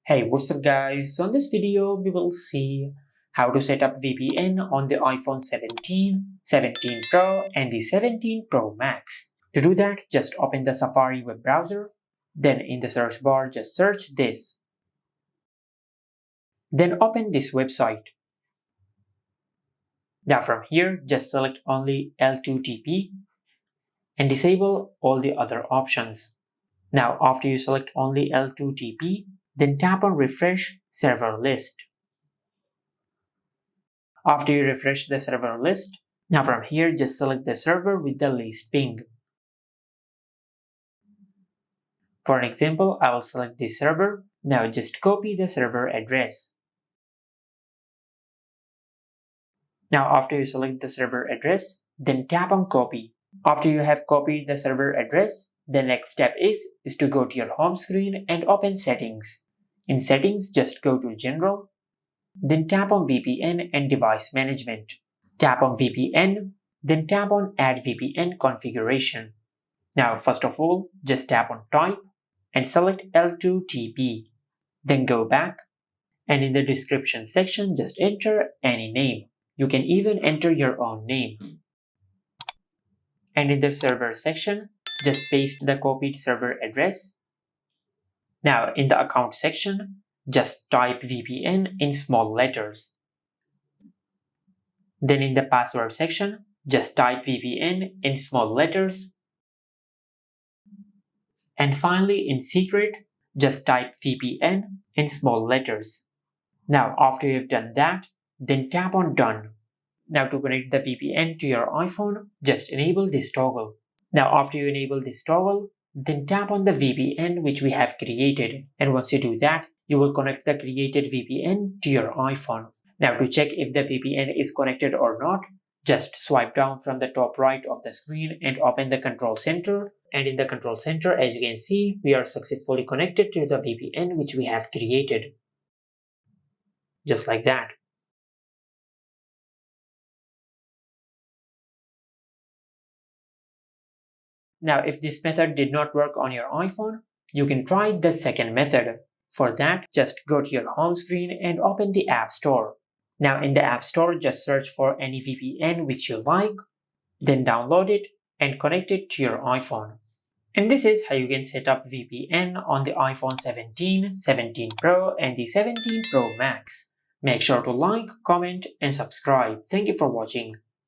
Hey, what's up guys? So in this video, we will see how to set up VPN on the iPhone 17, 17 Pro and the 17 Pro Max. To do that, just open the Safari web browser. Then in the search bar, just search this. Then open this website. Now from here, just select only L2TP and disable all the other options. Now after you select only L2TP, then tap on Refresh Server List. After you refresh the server list, now from here just select the server with the least ping. For an example, I will select this server. Now just copy the server address. Now after you select the server address, then tap on copy. After you have copied the server address, the next step is to go to your home screen and open settings. In settings, just go to general, then tap on VPN and device management. Tap on VPN, then tap on add VPN configuration. Now first of all, just tap on type and select L2TP. Then go back and in the description section just enter any name. You can even enter your own name. And in the server section, just paste the copied server address. Now in the account section, just type VPN in small letters. Then in the password section, just type VPN in small letters. And finally in secret, just type VPN in small letters. Now after you've done that, then tap on done. Now to connect the VPN to your iPhone, just enable this toggle. Now after you enable this toggle, then tap on the VPN which we have created. And once you do that, you will connect the created VPN to your iPhone. Now to check if the VPN is connected or not, just swipe down from the top right of the screen and open the control center. And in the control center, as you can see, we are successfully connected to the VPN which we have created. Just like that. Now, if this method did not work on your iPhone, you can try the second method. For that, just go to your home screen and open the App Store. Now in the App Store, just search for any VPN which you like, then download it and connect it to your iPhone. And this is how you can set up VPN on the iPhone 17, 17 Pro and the 17 Pro Max. Make sure to like, comment and subscribe. Thank you for watching.